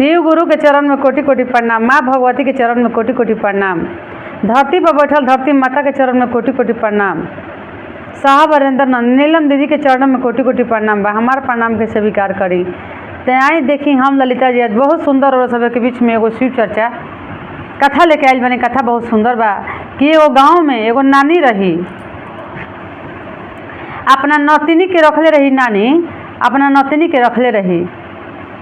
शिव गुरु के चरण में कोटि कोटि प्रणाम, माँ भगवती के चरण में कोटि कोटि प्रणाम, धरती पर बैठल धरती माता के चरण में कोटि कोटि प्रणाम, साहब अरेंद्र नीलम दीदी के चरण में कोटि कोटि प्रणाम बा। हमार प्रणाम के स्वीकार करी। ते आई देखी हम ललिता जी आज बहुत सुंदर और सब के बीच में एगो शिव चर्चा कथा लेके आयल बनी। कथा बहुत सुंदर बा कि एगो गाँव में एगो नानी रही, अपना नतिनी के रखले रही, नानी अपना नतिनी के रखले रही।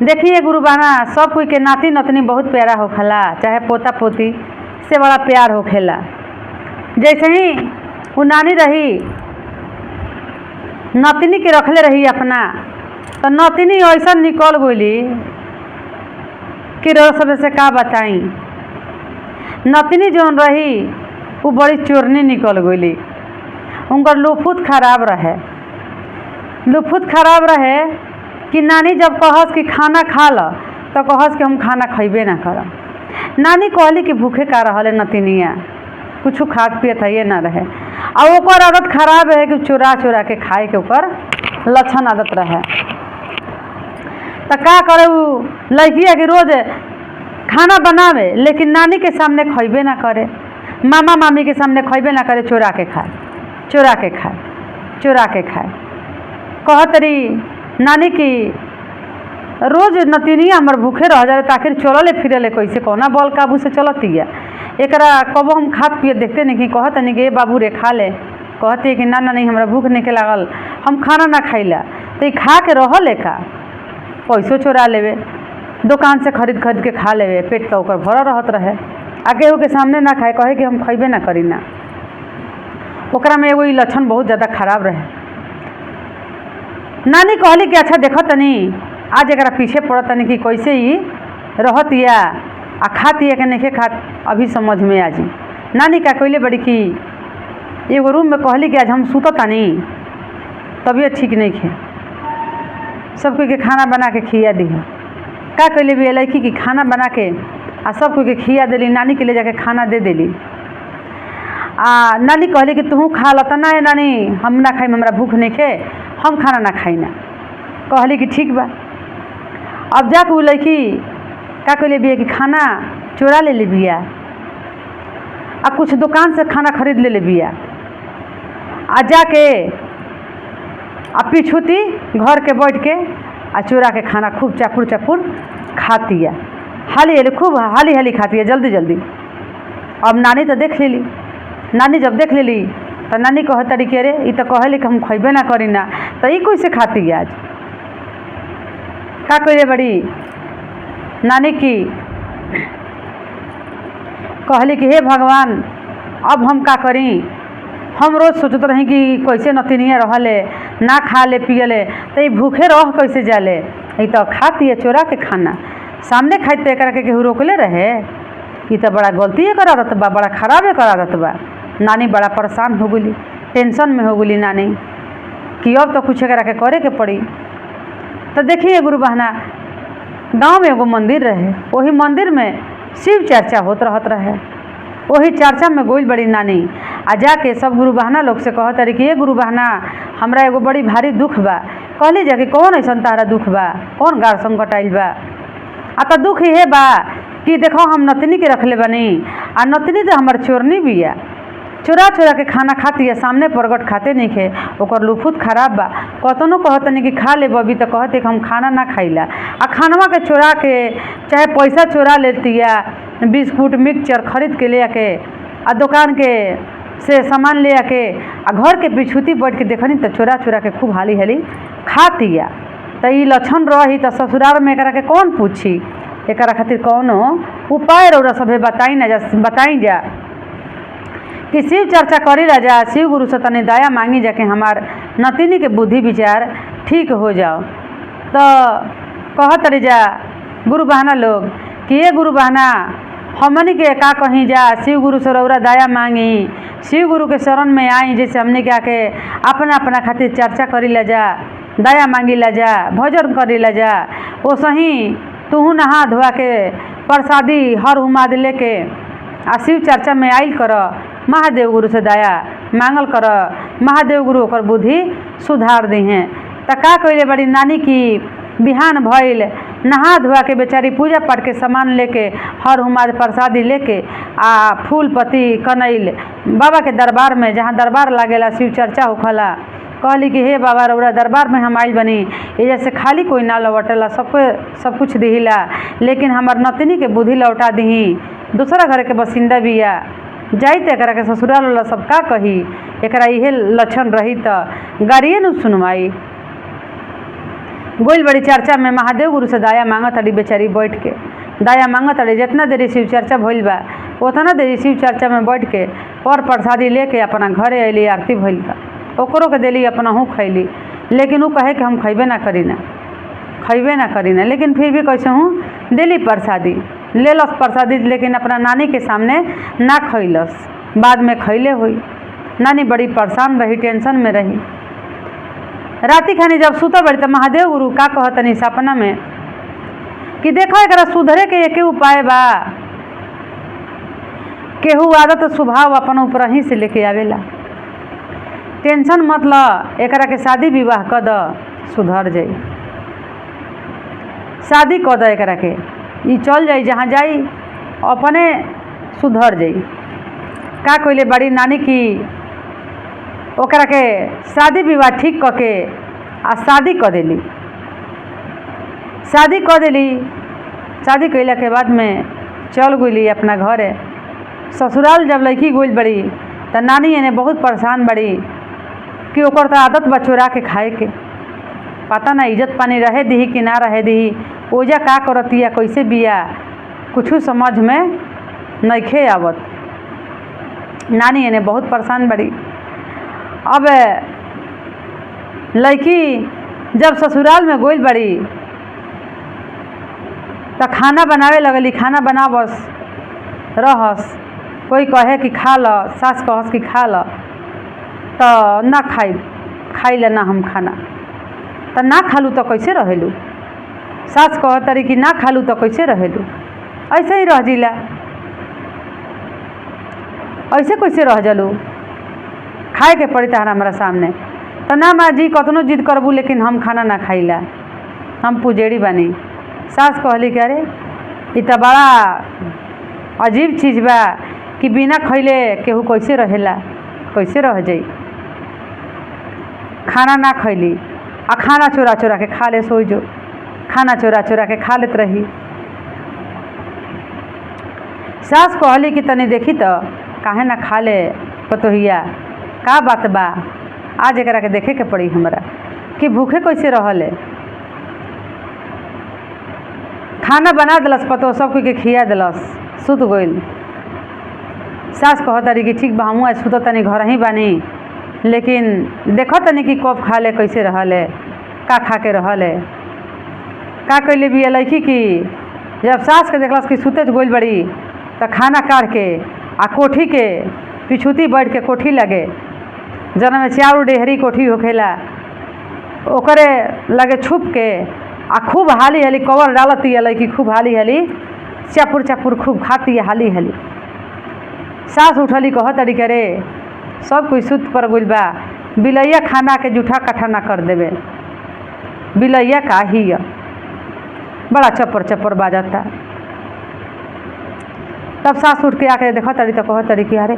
देखिए गुरुबाना सब कोई के नाती नतनी बहुत प्यारा होखेला, चाहे पोता पोती से बड़ा प्यार होखेला। जैसे ही वो नानी रही नतिनी के रखले रही अपना, तो नतिनी ऐसा निकल गई कि रो सब से का बताई। नतिनी जौन रही वो बड़ी चोरनी निकल गई, उनका लुफुत खराब रहे। लुफुत खराब रहे कि नानी जब कहस कि खाना खा ल तो कहस कि हम खाना खैबे ना करब। नानी कहली कि भूखे का रहले नतिनिया, कुछ खाद पियत है ना रहे। और ओकर आदत खराब है कि चोरा चोरा के खाए के ओकर लक्षण आदत रहे। तो का करे वो लड़किया कि रोज खाना बनावे लेकिन नानी के सामने खैबे ना करे, मामा मामी के सामने खैबे ना करे, चोरा के खाए चोरा के खाए चोरा के खाए। कहत रही नानी की रोज नतिनिया हमर भूखे रह जाए, आखिर चलले फिरले कैसे, कौना बल काबू से चलतिया। एकरा कबो हम खाद पिए देखते नहीं कि कहत नहीं कि बाबू रे खा ले, कहते कि ना ना नहीं हमरा भूख नहीं लागल, हम खाना ना खाइला। तो खा के रहले का, पैसों चोरा लेवे, दुकान से खरीद खरीद के खा लेवे, पेट का ओकर भरल रहत रहे। आ केहू के सामने ना खाए, कहे कि हम खैबे ना करी ना। ओकरा में एगो लक्षण बहुत ज़्यादा खराब रहे। नानी कहली कि अच्छा देखो तनी आज एक पीछे पड़त तनी कि कैसे ही रहत या आ खाती है कि नहीं खात, अभी समझ में आ जी। नानी का कहले बड़ी कि एगो रूम में कहली कि आज हम सुतत तनी, तबीयत ठीक नहीं खे, सब कोई के खाना बना के खिया दी। का कहले भी लड़की कि खाना बना के आ सब कोई के खिया दिली, नानी के ले जाके खाना दे दिली। आ नानी कहली कि तू खा लता ना नानी, हम ना खाई, हमरा भूख नहीं खे, हम खाना ना खाई ना। कहली कि ठीक बा। अब जाके वो लड़की का कहले बिया कि खाना चोरा ले ली बिया, आ कुछ दुकान से खाना खरीद ले बिया, आ जाके आ पिछुती घर के बैठ के आ चोरा के खाना खूब चापुर चापुर खाती है, हाली हाली खूब हाली हाली खाती है, जल्दी जल्दी। अब नानी तो देख लेली, नानी जब देख लेली तो नानी कह तरी कि अरे ये तो कहले कि हम खैबे ना करी ना, तो ये कैसे खाती है आज। का करे बड़ी नानी की कहली कि हे भगवान अब हम का करी। हम रोज सोचते रही कि कैसे नतिनिया रहले ना खा ले पियले, तो ये भूखे रह कैसे जाले। ये तो खाती है चोरा के खाना, सामने खाते एक के केहू रोकले रहे। ये तो बड़ा गलती कर आदत बा, बड़ा खराब कर आदत बा। नानी बड़ा परेशान हो गई, टेंशन में हो गई नानी कि अब तो कुछ करा के करे के पड़ी। तो देखिए गुरु बहना गांव में एगो मंदिर रहे, वही मंदिर में शिव चर्चा होत रहत रहे। वही चर्चा में गोइल बड़ी नानी आ जाके सब गुरु बहना लोग से कहत रही कि ये गुरु बहना हमरा एगो बड़ी भारी दुख बा। कहली जाके कौन ऐसा तारा दुख बा, कौन गार संकट आइल बा। आ तो दुख ये बा कि देखो हम नतनी के रखले बनी, आ नतनी तो हमार चोरनी बिया, चोरा चोरा के खाना खाती है, सामने प्रगट खाते नहीं खे, ओकर लुफुत खराब बा। कतनो कहत नहीं कि खा ले बबी, तो कहते कि हम खाना ना खाइला। आ खानवा के चोरा के चाहे पैसा चोरा लेती है, बिस्कुट मिक्सचर खरीद के ले आके आ दुकान के से सामान ले आके आ घर के पिछुती बैठ के देखनी तो चोरा चोरा के खूब हाली हाली खाती है। तो ये लक्षण रही तो ससुराल में एकरा के कौन पूछी। एकरा खातिर कौनो उपाय रौरा सभे बताई जा कि शिव चर्चा करी ला जा, शिव गुरु से तनी दया मांगी जा कि हमार नतिनी के बुद्धि विचार ठीक हो जाओ। तो कहत रही जा गुरु बहना लोग कि ये गुरु बहना हमनी के का कहीं जा, शिव गुरु से रौरा दया मांगी, शिव गुरु के शरण में आई। जैसे हमने क्या के अपना अपना खातिर चर्चा करी ला जा, दया मांगी ला जा, भजन करी ला जा। वो सही तू नहा धोआ के प्रसादी हर उमाद लेके आ शिव चर्चा में आइल कर, महादेव गुरु से दया मांगल कर, महादेव गुरु ओकर बुद्धि सुधार दी हैं। तो का कहले बड़ी नानी की बिहान भइल नहा धोआ के बेचारी पूजा पाठ के सामान लेके हर हुमाद प्रसादी लेके आ फूल पत्ती कनैल बाबा के दरबार में, जहाँ दरबार लागेला शिव चर्चा होखला, कहली कि हे बाबा रउरा दरबार में हम आइल बनी, एजा से खाली कोई ना लौटेला, सब कुछ दिहिला, लेकिन हमार नतनी के बुद्धि लौटा दही। दूसरा घर के बसिंदा बिया, जाई तो एकरा के ससुराल वाला सब का कही, एकरा इहे लक्षण रही तो गाड़िए न सुनवाई। गोइल बड़ी चर्चा में महादेव गुरु से दाया मांगत अड़ी बेचारी बैठ के, दाया मांगत अड़ी। जितना देरी शिव चर्चा भइल बा उतना देरी शिव चर्चा में बैठ के पर प्रसादी लेके अपना घरे अली, आरती भइल बा, ओकरो के देली, अपना हूँ खैली, लेकिन वो कहे कि हम खैबे ना करी ना, लेकिन फिर भी कैसे हूँ देली प्रसादी, ले लस प्रसादी, लेकिन अपना नानी के सामने ना खैलस, बाद में खैले हुई। नानी बड़ी परेशान रही, टेंशन में रही। राती खानी जब सुता बड़ी तो महादेव गुरु का कहतनी सपना में कि देखो एकरा सुधरे के एक उपाय बा, केहू आदत स्वभाव अपन ऊपर ही से लेके आवेला, टेंशन मत ल, एकरा के शादी विवाह कर द, सुधर जाई, शादी कर द एकरा के, ई चल जाई जहाँ जाई अपने सुधर जाई। का कइले बड़ी नानी की ओकरा के शादी विवाह ठीक करके आ शादी कर देली। शादी कैला के बाद में चल गई अपना घरे। ससुराल जब लड़की गई बड़ी तो नानी एने बहुत परेशान बड़ी कि ओकर तो आदत बा चोरा के खाए के, पता ना इज्जत पानी रहे दी कि ना रहे दी, ओजा का करतिया, कैसे बिया, कुछ समझ में नइखे आवत। नानी एने बहुत परेशान बड़ी। अब लड़की जब ससुराल में गई बड़ी तो खाना बनावे लगली, खाना बनावस रहस, कोई कहे कि खा ल, सास कहस कि खा ल, तो ना खाई ले ना हम खाना, तो ना खालू तो कैसे रहेलू, सास कहतरी कि ना खालू तो कैसे रहेलू, ऐसे ही रह जिला, ऐसे कैसे रह जलू, खाए के पड़ी तहरा हमारा सामने, तो ना माँ जी कतनो जिद करबू लेकिन हम खाना ना खाइला, हम पुजेड़ी बानी। सास कहली कि अरे ये तो बड़ा अजीब चीज़ बा कि बिना खैले केहू कैसे रहेला, कैसे रह जाई, खाना ना खैली आ खाना चोरा चोरा के खा ले, सोई जो खाना चोरा चोरा के खा लेत रही। सास कहली कि तनी देखी तो काहे ना खा ले पतोहिया, का बात बा, आज एकरा के देखे के पड़ी हमरा कि भूखे कैसे रहले। खाना बना दिलस, पतो सब के खिया दिलस, सुत गइल। सास कहतरी कि ठीक बा हमहूँ आज सुत तनी घर ही बानी, लेकिन देखो तनी कि कब खा ले, कैसे रहले, का खा के रहले। का कैले बिया लड़की की जब सास के देखलस कि सुते गइल बड़ी तो खाना काढ़ के आ कोठी के पिछुती बैठ के कोठी लगे, जना में चारू डेहरी कोठी होखेला, ओकरे लगे छुप के आ खूब हाली हाली कवर डालती है लड़की, खूब हाली हाली चापुर चापुर खूब खाती है हाली हाली। सास उठली कहतड़ी के रे सब कोई सुत पर गइल बा, बिलैया खाना के जूठा कट्ठा ना कर देवे, बिलैया का ही बड़ा चप्पर चप्पर बाजता। तब सास उठ के आके देखतड़ी तो कहतड़ी कि अरे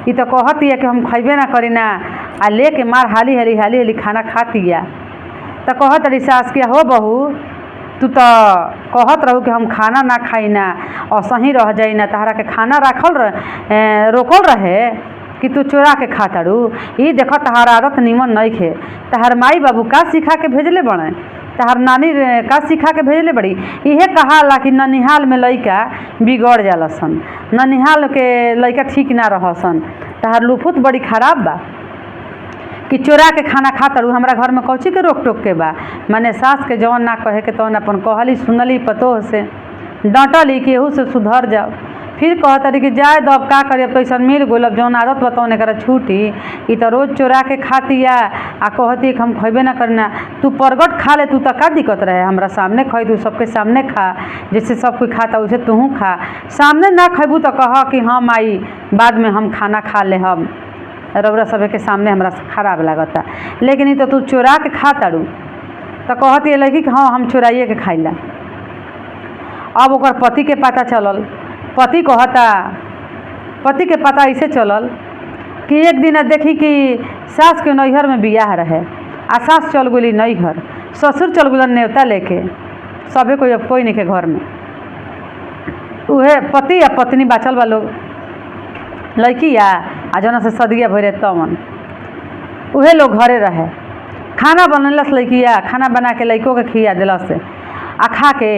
ये तो कहती है कि हम खैबे ना करी ना, आ लेके मार हाली हाली खाना खाती है। तो कहतड़ी सास कि हो बहू तू तो कहत रहू कि हम खाना ना खाई ना और सही रह जाई ना, तहरा के खाना रोकल रहे कि तू चोरा के खातड़ू, ये देखो तहार आदत निमन नहीं खे, तहार माई बाबू का सिखा के भेजले बड़े, तहार नानी का सिखा के भेजले बड़ी। इहे कहाला कि ननिहाल में लइका बिगड़ जाला सन, ननिहाल के लइका ठीक ना रहसन, तहार लुफुत बड़ी खराब बा कि चोरा के खाना खातड़ू, हमरा घर में कौची के रोक टोक के बा। माने सास के जौन ना कहे के तौन अपन कहली सुनली, पतोह से डांटली कि एहू से सुधर जाओ। फिर कहतरी कि जाए दब का करी, अब तो ऐसा मिल गई, अब जौन आदत बताओ एकरा छूटी, ई तो रोज चोरा के खातिया आ कहती कि हम खैबे ना करना। तू परगट खा ले, तू तो का दिक्कत रहे, हमरा सामने खई, तू सबके सामने खा, जैसे सब कोई खाता वैसे तूहू खा, सामने ना खैबू तो कह कि हाँ माई बाद में हम खाना खा ले, हम रौरा सब के सामने हमरा खराब लागता, लेकिन ई तो तू चोरा के खा ताड़ू। तो कहती है लड़की कि हाँ हम चोराइए के खाइला, अब ओकर पति के पता चलल। पति कहता, पति के पता ऐसे चलल कि एक दिन देखी कि सास के नैहर में बियाह रहे आ सास चल गई नैहर, ससुर चल गलन न्योता लेके, सबे कोई नहीं के घर में। उहे पति आ पत्नी बाचल बा लोग, लड़की आ जना से सदिया भरे तमन उहे लोग घरे रहे। खाना बनलस लड़किया, खाना बना के लड़कों के खिया दिलस आ खा के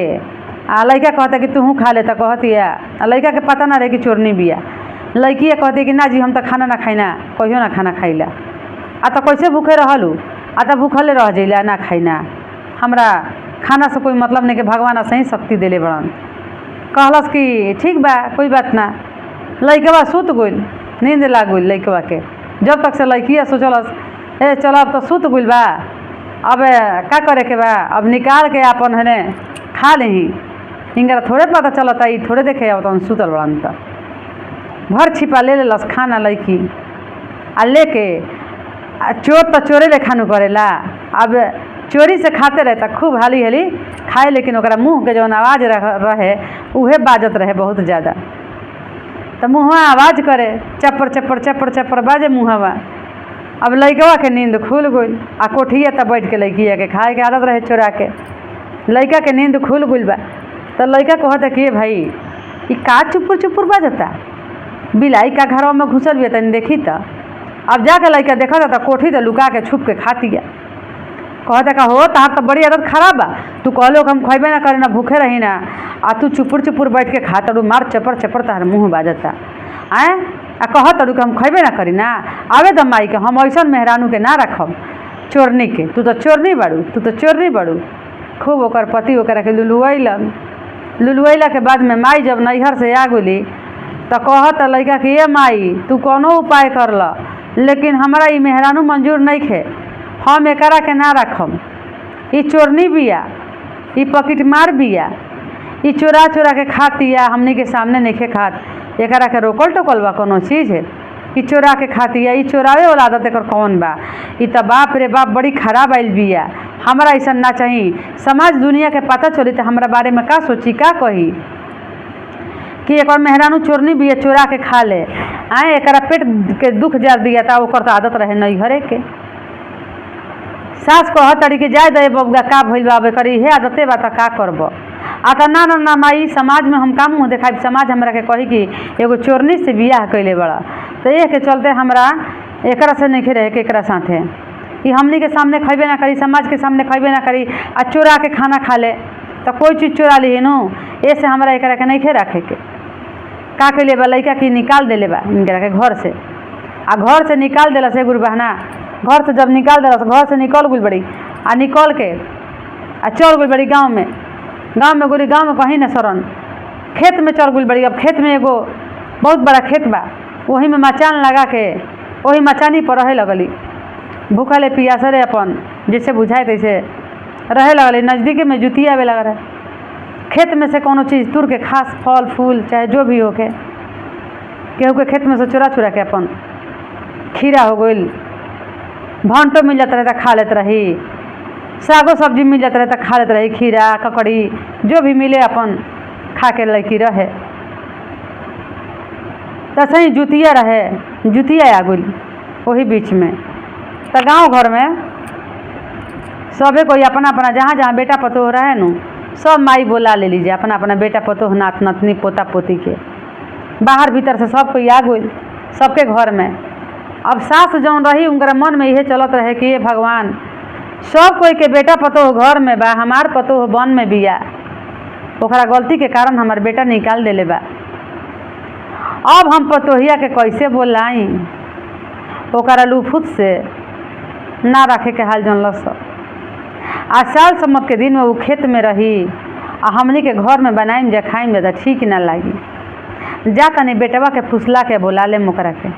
आ लड़का कहता कि तू खा ले, तो कहती है आ लड़का के पता ना रहे कि चोरनी बिया। लड़की कहती कि ना जी हम तो खाना ना खाइना, कहियो ना खाना खाइला। आ तो कैसे भूखे रहलू, आ तो भूखले रह जइला ना खाइना, हमरा खाना से कोई मतलब नहीं कि भगवान सही शक्ति देले बड़न। कहलस कि ठीक बा कोई बात ना। लड़कवा सुत गइल, नींद लाग गइल लड़कवा के। जब तक से लड़किया सोचलस ए चल अब तो सुत गइल बा, अब का करे के बा, अब निकाल के अपन हने खा लेही। इनका थोड़े पता चलता, ई थोड़े देखे अब तो सुतल बड़न। तो भर छिपा ले लेलस खाना लड़की आ लेके चोर तो चोरे ले खानू करेला। अब चोरी से खाते रहे तो खूब हाली हाली खाए, लेकिन ओकरा मुँह के जौन आवाज़ रहे उहे बाजत रहे बहुत ज़्यादा। तो मुँहवा आवाज़ करे, चप्पर चप्पर चप्पर चप्पर बाजे मुँहवा। अब लड़कवा के नींद खुल गई आ कोठिया तब बैठ के लड़किया के खाए के आदत रहे चोरा के। लड़का के नींद खुल गई बा तो लड़का कहता कि भाई ये का चुपुर चुपुर बाजता, बिलाई का घरों में घुसल भी तनी देखी। तो अब जाके लड़का देखा था तो कोठी तो लुका के छुप के खाती है। कहता का हो तार तो बड़ी आदत खराब बा, तू कहलो हम खैबे ना करे ना भूखे रही ना, आ तू चुपुर चुपुर बैठ के खाता रू, मार चपर चपर तार मुँह बाजता आए आ कह तड़ू कि हम खैबे ना करी ना। आवे तो माई के हम ऐसा मेहरानू के ना रखब चोरनी के, तू तो चोरनी बाड़ू, तू तो चोरनी बाड़ू। खूब ओकर पति ओकरा के लुलुएलन। लुलुएला के बाद में माई जब नैहर से आ गई तो कहत लड़का कि ये माई तू कोनो उपाय कर ल, लेकिन हमारा ई मेहरानू मंजूर नहीं खे, हम एकरा के ना रखम। ई चोरनी बिया, ई पॉकेट मार बिया, ई चोरा चोरा के खातिया, हमनी के सामने नहीं खे खात। एकरा के रोकल टोकल बा कोनो चीज़ है? ई चोरा के खातिया, ई चोरावे वाला आदत एकर कौन बा? ई तो बाप रे बाप बड़ी खराब आइल बिया, हमारा ऐसा ना चाहिए। समाज दुनिया के पता चली तो हमारा बारे में का सोची का कही कि एक मेहरानू चोरनी बिया, चोरा के खा ले। आए एकरा पेट के दुख जार दिया था, ओकर तो आदत रहे नैहरे के। सास कह तड़ी के जाए दे बबुआ का भइल बा, करी हे आदते बा तो का करब। आता ना ना ना माई समाज में हम का मुँह देखाई, समाज हमरा के कही कि एगो चोरनी से बियाह कैले बड़ा, तो ये के चलते हमरा एकरा से नहीं रहे के एकरा साथे कि हमनी के सामने खैबे ना करी, समाज के सामने खैबे ना करी आ चोरा के खाना खा ले तो कोई चीज़ चोरा ली नु। ऐसे हमरा एकरा के नहीं रखे के का कैले बा, लड़का की निकाल देले बा इनकरा के घर से। आ घर से निकाल दिला से गुरु बहना, घर से जब निकाल दिला घर से निकल गई बड़ी आ निकल के आ चल गई बड़ी गाँव में। गाँव में गुरी गाँव में कहीं न सरन खेत में चल गई बड़ी। अब खेत में एगो बहुत बड़ा खेत बा, वही में मचान लगा के वही मचानी पर रहे लगली, भूखले पियासरे अपन जैसे बुझाए तैसे रहे लगली। नज़दीके में जुतिया आवे लगा रहे, खेत में से कोनो चीज़ तुर के खास फल फूल चाहे जो भी होके केहू के खेत में से चुरा चुरा के अपन खीरा हो गई, भंटो मिल जाता रहता खा लेते रही, सागो सब्जी मिल जाता रहता खा लेते रही, खीरा ककड़ी जो भी मिले अपन खा के लड़की रहे। तो सही जुतिया रहे, जुतिया आ गई वही बीच में। तो गांव घर में सबे कोई अपना अपना जहाँ जहाँ बेटा पतोह रहे नु सब माई बोला ले लीजिए अपना अपना बेटा पतोह नात नतनी पोता पोती के। बाहर भीतर से सब कोई आ गई सबके घर में। अब सास जौन रही उनका मन में यह चलत रहे कि ये भगवान सब कोई के बेटा पतोह घर में बा, हमार पतोह वन में बिया, ओकरा गलती के कारण हमार बेटा निकाल देले बा। अब हम पतोहिया के कैसे बोलाई, ओकरा लुफुत से ना रखे के हाल जनल सब। आ साल सम्मत के दिन में वो खेत में रही आ हमनी के घर में बनाइम जा खाइम जा ठीक ना लागी। जा तनी बेटवा के फुसला के बोला ले मोकरा के।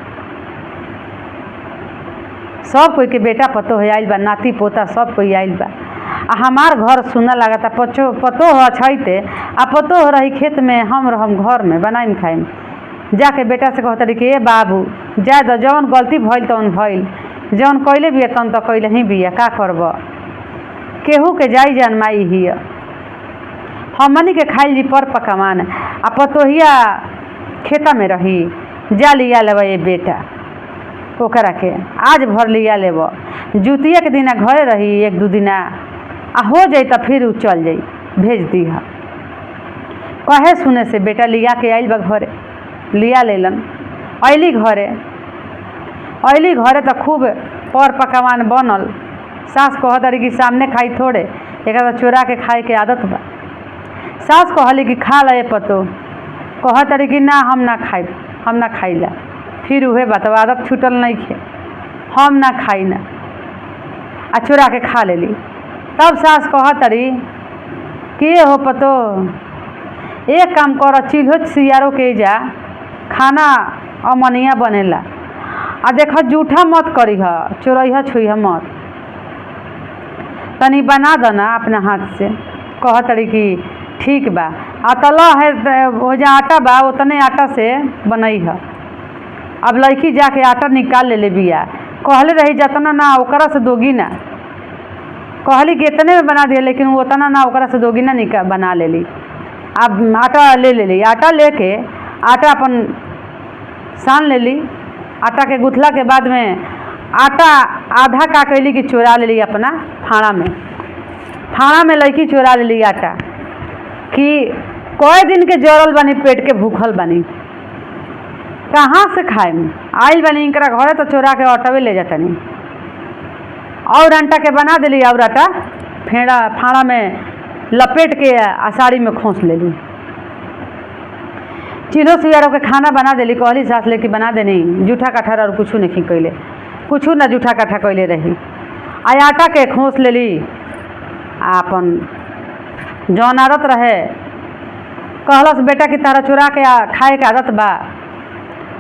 सब कोई के बेटा पतोह आइल बा, नाती पोता सब कोई आइल बा। आ हमार घर सुना लागता पतोह अछैते आ पतोह रही खेत में, हम रहम घर में बनाइम खाइम। जाके बेटा से कहता कि ए बाबू जा द, जौन गलती भइल तौन भइल, जौन कैले बिया तन तो कैले ही बिया, का करब, केहू के जाई जान माई ही हमनी के खाइल जी पर पकवान आ पतोहिया खेता में रही जा लिया लेब ये बेटा ओकरा के आज भर लिया लेब जुतिया के दिना घरे रही 1-2 दिना आ हो जाई तो फिर उ चल जाई भेज दी है कहे सुने से बेटा लिया के आइल बा घरे लिया लेलन अली घरे तो खूब पर पकवान बनल सास कहतरी कि सामने खाई थोड़े एक चोरा के खाए के आदत बा सास कहली कि खा ले पतो कहतरी कि ना हम ना खाइला फिर उहे बात आदत छूटल नहीं खे हम ना खाई ना आ चोरा के खा लेली तब सास कहतरी कि हो पतो एक काम कर चिल्हो सियारो के जा खाना अमनिया बनेला आ देख जूठा मत करी चोरैया छुईह मत तनी बना दना अपना हाथ से कहतरी कि ठीक बा आ तला है वो जो आटा बा उतने आटा से बनई है अब लड़की जाके आटा निकाल ले बिया कहले रही जतना ना ओकरा से दोगी ना कहली कि इतने में बना दिया लेकिन वो उतना ना ओकरा से दोगी ना बना लेली अब आटा ले ली आटा लेके आटा अपन सान लेली आटा के गुथला के बाद में आटा आधा का कैली कि चोरा लेली अपना फाड़ा में लड़की चोरा लेली आटा कि कई दिन के जरल बानी पेट के भूखल बानी कहाँ से खाए आइल बानी इनकरा घरे तो चोरा के ऑटोवे ले जातनी और आटा के बना दिली और आटा फाड़ा में लपेट के आषाढ़ी में खोस लेली चिन्हो सियारों के खाना बना दिली कहली सास लेके बना देनी जूठा कठा और कुछ नहीं कैले कुछ ना जूठा कठा कैले रही आटा के खोस लेली अपन जौन आदत रहे कहलस बेटा कि तारा चुरा के खाए के आदत बा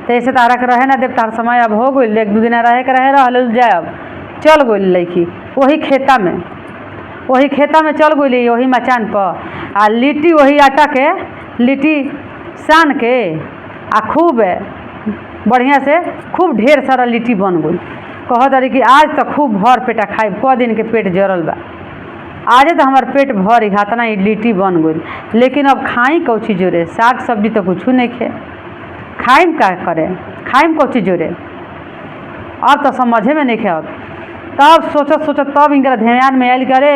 तो ऐसे तारा के रहे ना देव तार समय अब हो गई 1-2 दिन रहे के रहे रहल जाए अब चल गई लड़की वही खेता में चल गई वही मचान पर आ लिट्टी वही आटा के लिट्टी सान के आ खूब बढ़िया से खूब ढेर सारा लिट्टी बन गई कहतरी कि आज तो खूब भर पेटा खाई क दिन के पेट जरल बा आजे तो हमार पेट भर इतना लिट्टी बन गई लेकिन अब खाई कौची जोरे साग सब्जी तो कुछ नहीं खे खाइम का करे खाइम कौची जोरे अब तो समझे में नहीं खे अब तब सोचत तब इनका ध्यान में आयल करे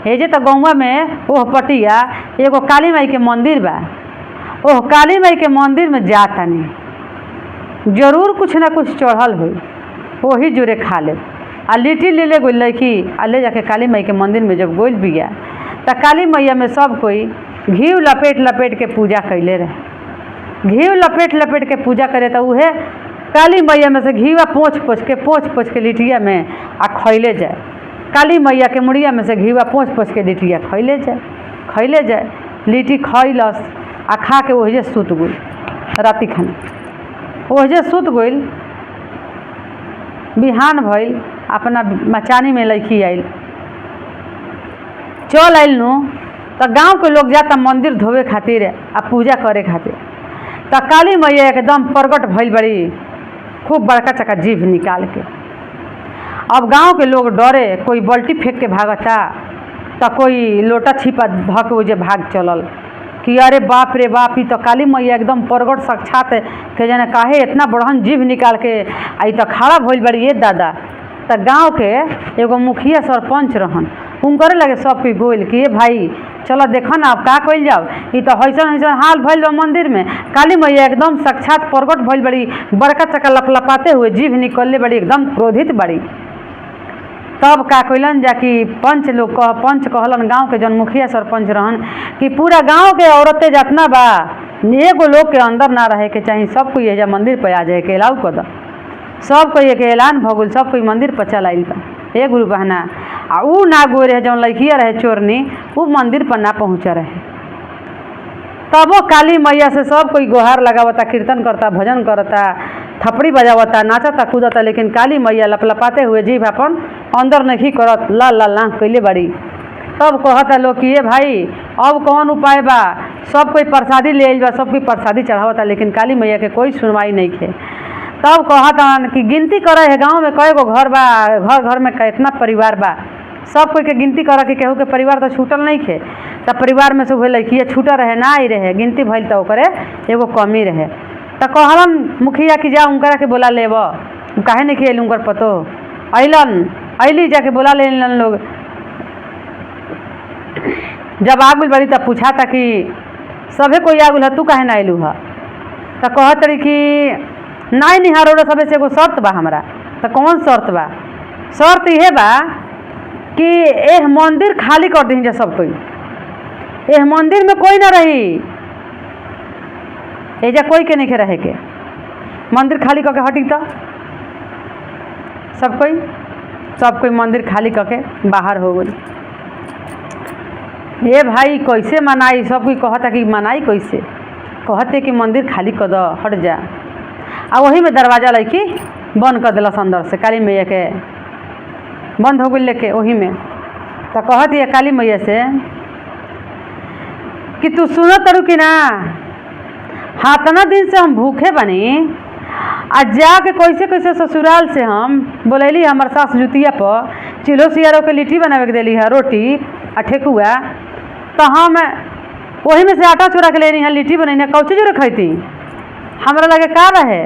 हे जे तो गौवा में ओह पटिया एगो काली माई के मंदिर बा ओह काली माई के मंदिर में जाता नहीं जरूर कुछ ना कुछ चढ़ल हुई वही जोरे खा ले आ लिट्टी ले गई लड़की आ ले जाके काली माई के मंदिर में जब गोल भी गया तो काली मैया में सब कोई घी लपेट के पूजा कैले रहे घी लपेट के पूजा करे तो उहे काली मैया में से घीवा पोछ के लिटिया में आ खैले जाए काली मैया के मुड़िया में से घीवा पोछ के लिटिया खैले जाए लिट्टी खैलस आ खा के वही सुत गई राति खाना वही सुत गई बिहान भइल अपना मचानी में लड़की आइल चल आइल नु तो गांव के लोग जाता मंदिर धोवे खातिर आ पूजा करे खातिर तो काली मैया एकदम प्रगट भइल बड़ी खूब बड़का चका जीभ निकाल के अब गांव के लोग डरे कोई बल्टी फेंक के भागता तो कोई लोटा छिपा धक जे भाग चलल कि अरे बाप रे बाप ही तो काली मैया एकदम प्रगट साक्षात के जाने काहे इतना बड़हन जीभ निकाल के आई तो खड़ा भइल बड़ी ये दादा तो गांव के एगो मुखिया सरपंच रहन उनकरे लगे सब कोई गोल कि ये भाई चलो देखो ना अब का कइल जाओ ये तो ऐसा हाल भइल बा मंदिर में काली मैया एकदम साक्षात प्रगट भइल बड़ी बड़का चक्का लपलपाते हुए जीभ निकलले बड़ी एकदम क्रोधित बड़ी तब का कइलन जाकि पंच कहलन गांव के जन मुखिया सरपंच रहन कि पूरा गांव के औरतें जितना बा एगो लोग के अंदर ना रहे के चाहिए सब कोई एजा मंदिर पर आ जाए के अलाउ कर दो सब कोई एक ऐलान भगुल सब कोई मंदिर पर चल आइल बा ए गुरु बहना आ ऊ ना गो रहे जौन लड़किया रहे चोरनी वो मंदिर पर ना पहुँचा रहे तबो काली मैया से सब कोई गुहार लगावता कीर्तन करता भजन करता थपड़ी बजावता नाचता कूदता लेकिन काली मैया लपलपाते हुए जीभ अपन अंदर नहीं करत ला कैले बड़ी तब कहता लोग कि ये भाई अब कौन उपाय बा सब कोई प्रसादी ले आइल बा सब कोई प्रसादी चढ़ावता लेकिन काली मैया के कोई सुनवाई नहीं खे तब कहता कि गिनती करे है गाँव में कई गो घर बा घर में कितना परिवार बा सब कोई के गिनती कर कि केहू के परिवार तो छूटल नहीं खे, तब परिवार में से वह लड़किया छूटल रहे ना ही रहे, गिनती भइल तो ओकरे एगो कमी रहे। तो कहलन मुखिया कि जा उनकरा के बोला लेब, काहे नहीं खेल उनकर पतो अलन अली जाके बोला ले लोग। जब आगुल बड़ी तब पूछा था कि सभे कोई आगुल है, तू काहे ना अयलू है? तो कहत रही कि नहीं निहारो सबे से एगो शर्त बा हमरा। तो कौन शर्त बा? शर्त यह बा कि एह मंदिर खाली कर दी जा सब कोई, एह मंदिर में कोई ना रही, एजा कोई के नहीं रहे के, मंदिर खाली करके हटी तो सब कोई मंदिर खाली करके बाहर हो गई। ये भाई कैसे मनाई? सब कोई कहता कि मनाई कैसे? कहते कि मंदिर खाली कर दो, हट जा। आ वही में दरवाजा लड़की बंद कर दिलस अंदर से, काली मैया के बंद हो गई लेके वही में। तो कहती है काली मैया से कि तू सुनो तरू कि ना, हाथना दिन से हम भूखे बनी, आ जाके कैसे कैसे ससुराल से हम बोलैली हमार सास जुतिया पर चिलो सियारो के लिट्टी बनावे के दिली है, रोटी आ ठेकुआ। तो हम वही में से आटा चोरा के लेनी है, लिट्टी बनैनी, कौची जोरे खैती? हमरा लगे का रहे,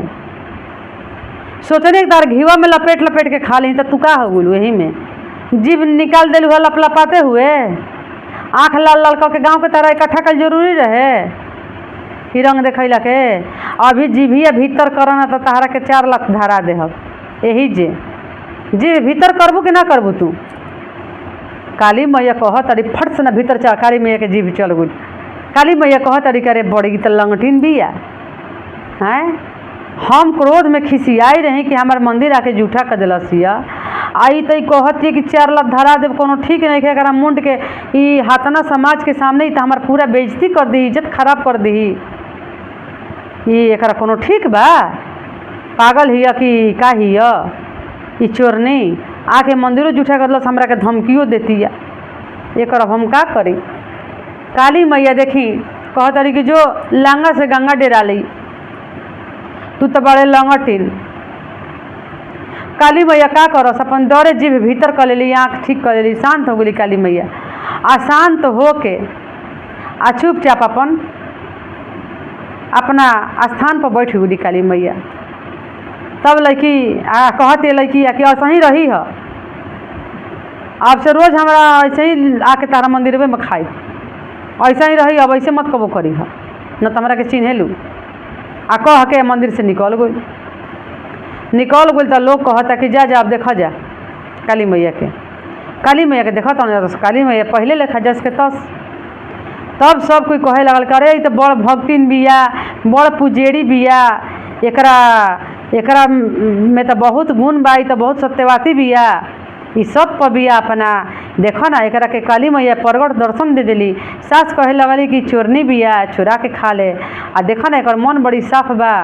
सोचने एक तार घीवा में लपेट लपेट के खा ली। तो तू का हो गुल? वही में जीभ निकाल दिलू है लपलपाते हुए, आँख लाल लाल करके गाँव के तरह इकट्ठा कर जरूरी रहे ही रंग देखैला के? अभी जीभिया भीतर करना तो तहरा के 4 लाख धरा देहब यही जे जी भीतर करबू कि ना करबू तू? काली मैया कह तरी फट से ना भीतर चल, काली मैया के जीभ चल गई। काली मैया कह तरी करे बड़ी तो लंगटिन बिया हैं। हम क्रोध में खिसियाई रही कि हमार मंदिर आके जूठा कर दिलसिया, आई तो कहती कि 4 लाख धरा देव, कोनो ठीक नहीं है अगर मुंड के ई हाथना समाज के सामने ही तो हमार पूरा बेइज्जती कर दी, इज्जत खराब कर दी। ये एक कोनो ठीक बा? पागल हिया कि का हिया? ई चोरनी आके मंदिरों जूठा कर दिलस, हमरा के धमकियों देती है, एक हम का करी? काली मैया देखी कहत रही कि जो लांगा से गंगा डेरा ली, तू तो बड़े लंगटिन। काली मैया का करस? अपन दौरे जीभ भीतर कर लेली, आँख ठीक कर लेली, शांत हो गई काली मैया। आ शांत हो के आ चुपचाप अपना स्थान पर बैठ गई काली मैया। तब लड़की कहते लड़की कि ऐसा ही रही है, अब से रोज हमारा ऐसे ही आके तारा मंदिर में खाई, ऐसा ही रही, अब ऐसे मत कबो करी है, न तो हमरा के चिन्हे लू। आ कह के मंदिर से निकल गई तो लोग कहता कि जा अब देखा जा काली मैया के देखा तो काली मैया पहले लेखा जस के तस। तब सब कोई कहे लगल करे तो बड़ भक्तिन बिया, बड़ पुजेरी बिया, एकरा में तो बहुत गुण बा, तो बहुत सत्यवाती बिया, ई सब पर बिया अपना देखो ना। एकरा के काली मैया प्रगट दर्शन दे दिली। सास कहे लगली कि चोरनी बिया, चोरा के खा ले, आ देखो ना एकर मन बड़ी साफ बा,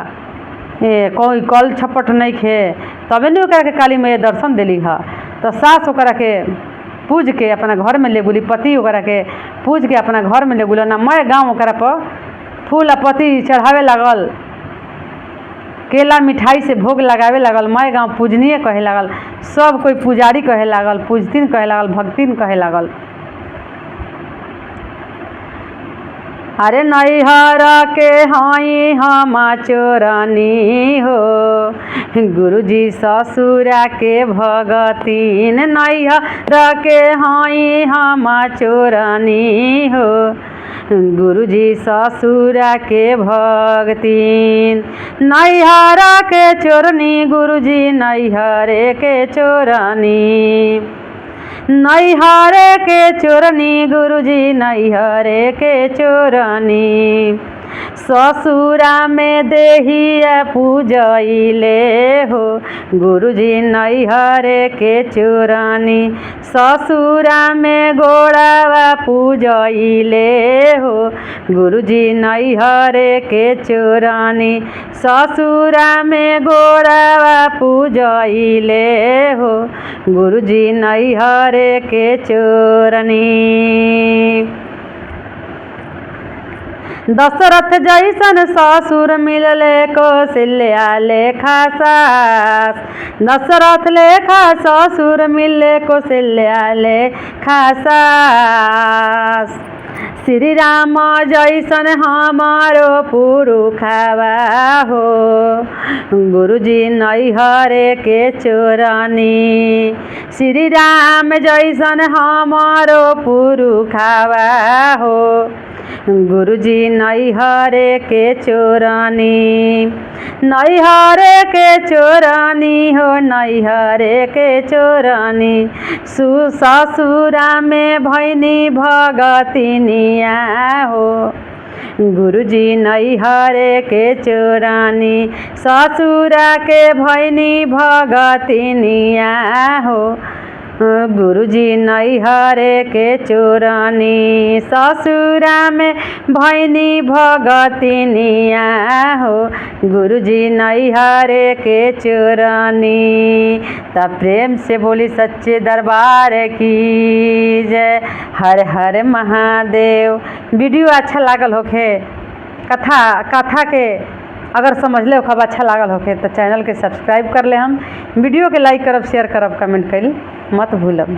कोई कल छपट नहीं खे, तबे नहीं ओकरा के काली मैया दर्शन दिली है। तो सास ओकरा के पूज के अपना घर में ले गुली, पति ओकरा के पूज के अपना घर में ले गुल ना। मैं गाँव ओकरा पर फूल आ पत्ती चढ़ावे लागल, केला मिठाई से भोग लगावे लागल, मैं गाँव पूजनीय कहे लागल, सब कोई पुजारी कहे लागल, पूजतीन कहे लागल, भक्तिन कहे लागल। अरे नैहर के हई हम चोरनी हो, गुरुजी ससुरा के भगतीन। नैहर के हई हम चोरनी हो, गुरुजी ससुरा के भगतीन। नैहर के चोरनी गुरुजी नैहरे के चोरनी, नैहरे के चोरनी गुरुजी नैहरे के चोरनी। ससुरा में देहिया पूजैले हो, गुरुजी नैहरे के चोरनी। ससुरा में गोड़ावा पूजैले हो, गुरुजी नैहरे के चोरनी। ससुरा में गोड़ावा पूजैले हो, गुरुजी नैहरे के चोरनी। दशरथ जैसन ससुर मिलले कौशल्या लेखा सास। दशरथ लेखा ससुर मिले कौशल्या लेखा सास। श्री राम जैसन हमारो पुरुखवा हो गुरुजी नैहरे के चोरनी। श्री राम जैसन हमारो पुरुखवा हो गुरुजी नैहरे के चोरनी। नैहरे के चोरनी हो नैहरे के चोरनी। ससुरा में भैनी भगतिनिया हो गुरुजी नैहरे के चोरनी। ससुरा के भैनी भगतिनिया हो गुरुजी नैहरे के चोरनी। ससुरा में भैनी भगतिनिया हो गुरुजी नैहरे के चोरनी। तब प्रेम से बोली सच्चे दरबार की जय। हर हर महादेव। वीडियो अच्छा लागल होखे, कथा के अगर समझ ले खब अच्छा लागल होखे तो चैनल के सब्सक्राइब कर ले। हम वीडियो के लाइक करब, शेयर करब, कमेंट कर मत भूलब।